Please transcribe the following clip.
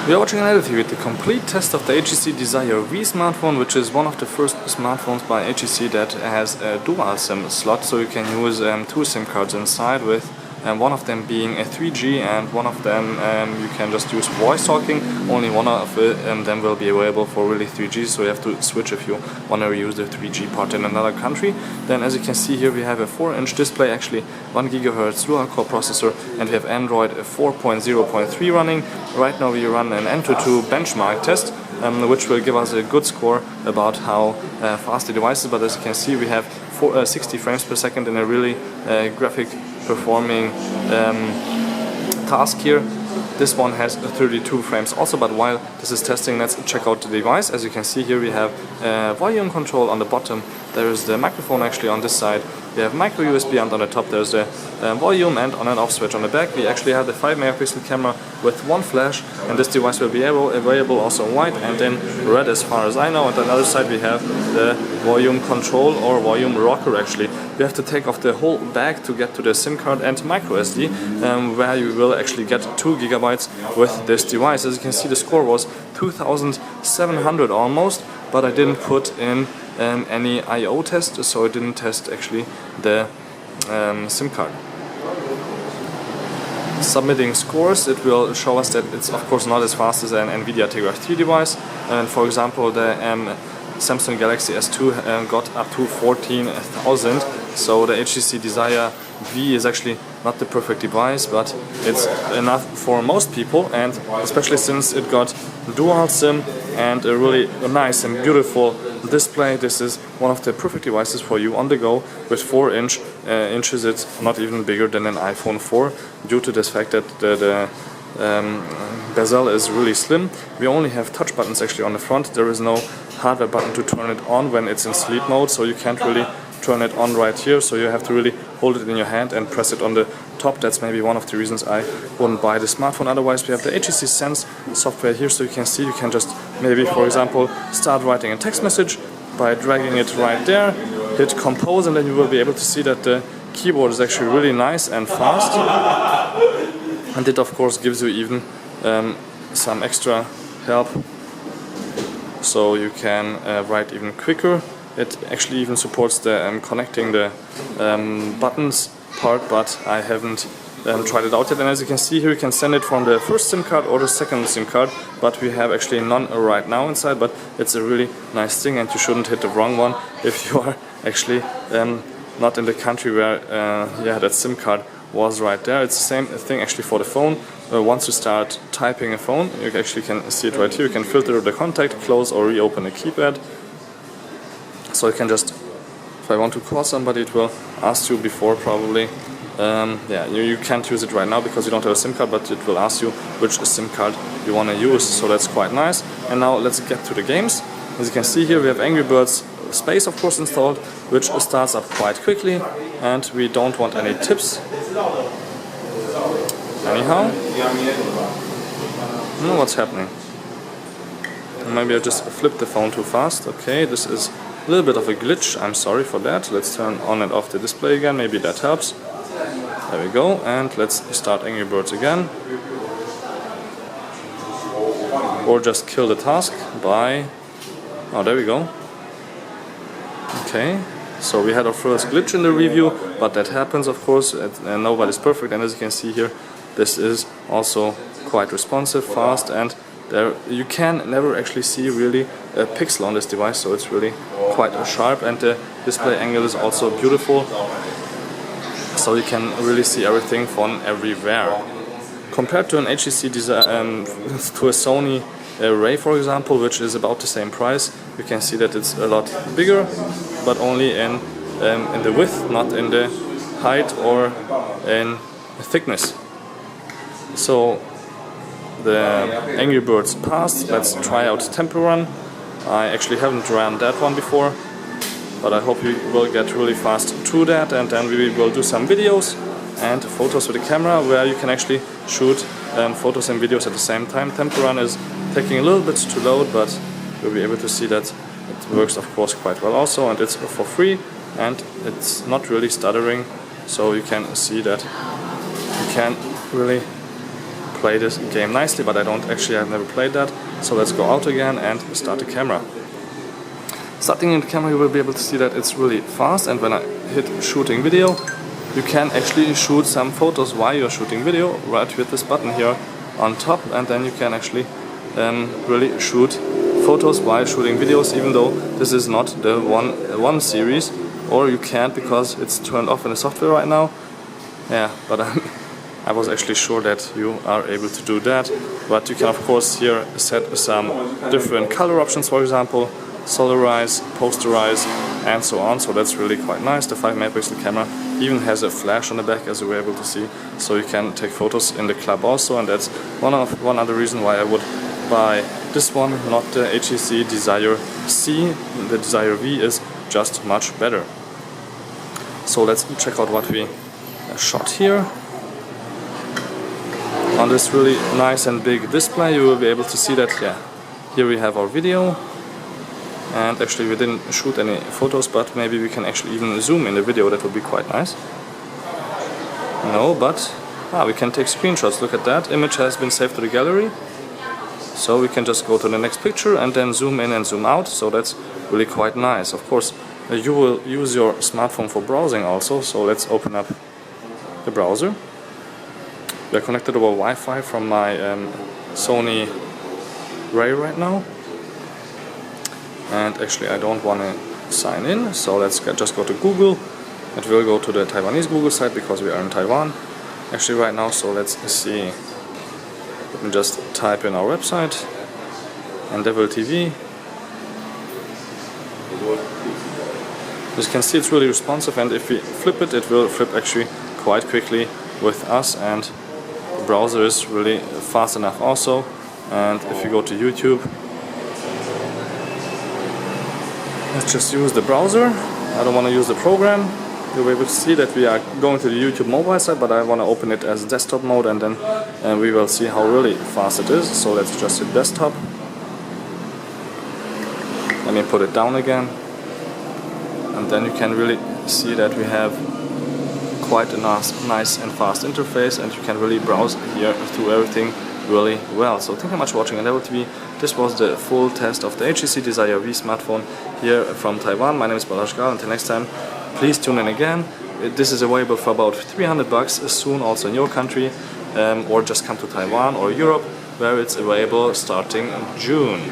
We are watching another video with the complete test of the HTC Desire V smartphone, which is one of the first smartphones by HTC that has a dual SIM slot, so you can use two SIM cards inside, with one of them being a 3G and one of them you can just use voice talking. Only one of them will be available for really 3G, so you have to switch if you want to use the 3G part in another country. Then, as you can see here, we have a 4-inch display, actually 1 GHz dual-core processor, and we have Android 4.0.3 running. Right now we run an Antutu benchmark test, which will give us a good score about how fast the device is. But as you can see, we have 60 frames per second in a really graphic performing task here. This one has 32 frames also, but while this is testing, let's check out the device. As you can see here, we have volume control on the bottom. There is the microphone actually on this side. We have micro USB, and on the top there's the volume and on and off switch. On the back we actually have the 5-megapixel camera with one flash, and this device will be available also in white and in red as far as I know. And on the other side we have the volume control or volume rocker actually. You have to take off the whole bag to get to the SIM card and micro SD, where you will actually get 2 gigabytes with this device. As you can see, the score was 2700 almost, but I didn't put in any I/O test, so I didn't test actually the SIM card. Submitting scores, it will show us that it's of course not as fast as an NVIDIA Tegra 3 device, and for example the Samsung Galaxy S2 got up to 14,000, so the HTC Desire V is actually not the perfect device, but it's enough for most people, and especially since it got dual SIM and a really nice and beautiful display. This is one of the perfect devices for you on the go. With 4 inches, it's not even bigger than an iPhone 4, due to this fact that the bezel is really slim. We only have touch buttons actually on the front. There is no hardware button to turn it on when it's in sleep mode, so you can't really turn it on right here, so you have to really hold it in your hand and press it on the top. That's maybe one of the reasons I wouldn't buy the smartphone. Otherwise, we have the HTC Sense software here, so you can see, you can just maybe, for example, start writing a text message by dragging it right there, hit compose, and then you will be able to see that the keyboard is actually really nice and fast, and it of course gives you even some extra help, so you can write even quicker. It actually even supports the connecting the buttons part, but I haven't tried it out yet. And as you can see here, you can send it from the first SIM card or the second SIM card, but we have actually none right now inside. But it's a really nice thing, and you shouldn't hit the wrong one if you are actually not in the country where that SIM card was right there. It's the same thing actually for the phone. Once you start typing a phone, you actually can see it right here. You can filter the contact, close or reopen the keypad. So you can just, if I want to call somebody, it will ask you before probably. You can't use it right now because you don't have a SIM card, but it will ask you which SIM card you want to use, so that's quite nice. And now let's get to the games. As you can see here, we have Angry Birds Space of course installed, which starts up quite quickly, and we don't want any tips. Anyhow, what's happening? Maybe I just flipped the phone too fast. Okay, this is a little bit of a glitch, I'm sorry for that. Let's turn on and off the display again, maybe that helps. There we go, and let's start Angry Birds again. Or just kill the task by... oh, there we go. Okay, so we had our first glitch in the review, but that happens of course, and nobody's perfect. And as you can see here, this is also quite responsive, fast, and there you can never actually see really a pixel on this device, so it's really quite sharp, and the display angle is also beautiful, so you can really see everything from everywhere. Compared to an HTC Desire, to a Sony Ray for example, which is about the same price, you can see that it's a lot bigger, but only in the width, not in the height or in thickness. So the Angry Birds passed. Let's try out Temple Run. I actually haven't ran that one before, but I hope you will get really fast through that, and then we will do some videos and photos with the camera, where you can actually shoot photos and videos at the same time. Temple Run is taking a little bit to load, but you'll be able to see that it works of course quite well also, and it's for free, and it's not really stuttering, so you can see that you can really play this game nicely, but I've never played that. So let's go out again and start the camera. Starting in the camera, you will be able to see that it's really fast, and when I hit shooting video, you can actually shoot some photos while you're shooting video right with this button here on top, and then you can actually really shoot photos while shooting videos, even though this is not the one series, or you can't because it's turned off in the software right now. Yeah, but I was actually sure that you are able to do that. But you can of course here set some different color options, for example, solarize, posterize, and so on. So that's really quite nice. The 5-megapixel camera even has a flash on the back, as you were able to see, so you can take photos in the club also, and that's one other reason why I would buy this one, not the HTC Desire C. The Desire V is just much better. So let's check out what we shot here. On this really nice and big display, you will be able to see that, yeah, here we have our video. And actually we didn't shoot any photos, but maybe we can actually even zoom in the video. That would be quite nice. No, but we can take screenshots. Look at that. Image has been saved to the gallery. So we can just go to the next picture and then zoom in and zoom out. So that's really quite nice. Of course, you will use your smartphone for browsing also. So let's open up the browser. We are connected over Wi-Fi from my Sony Ray right now. And actually I don't want to sign in, so let's just go to Google. It will go to the Taiwanese Google site because we are in Taiwan actually right now. So let's see. Let me just type in our website, Endeavor TV. As you can see, it's really responsive, and if we flip it, it will flip actually quite quickly with us, and the browser is really fast enough also. And if you go to YouTube, let's just use the browser. I don't want to use the program. You'll be able to see that we are going to the YouTube mobile site, but I want to open it as desktop mode, and then we will see how really fast it is. So let's just hit desktop. Let me put it down again. And then you can really see that we have quite a nice and fast interface, and you can really browse here through everything really well. So thank you very much for watching Endeavor TV. This was the full test of the HTC Desire V smartphone here from Taiwan. My name is Balazs. Until next time, please tune in again. This is available for about $300 soon also in your country, or just come to Taiwan or Europe, where it's available starting June.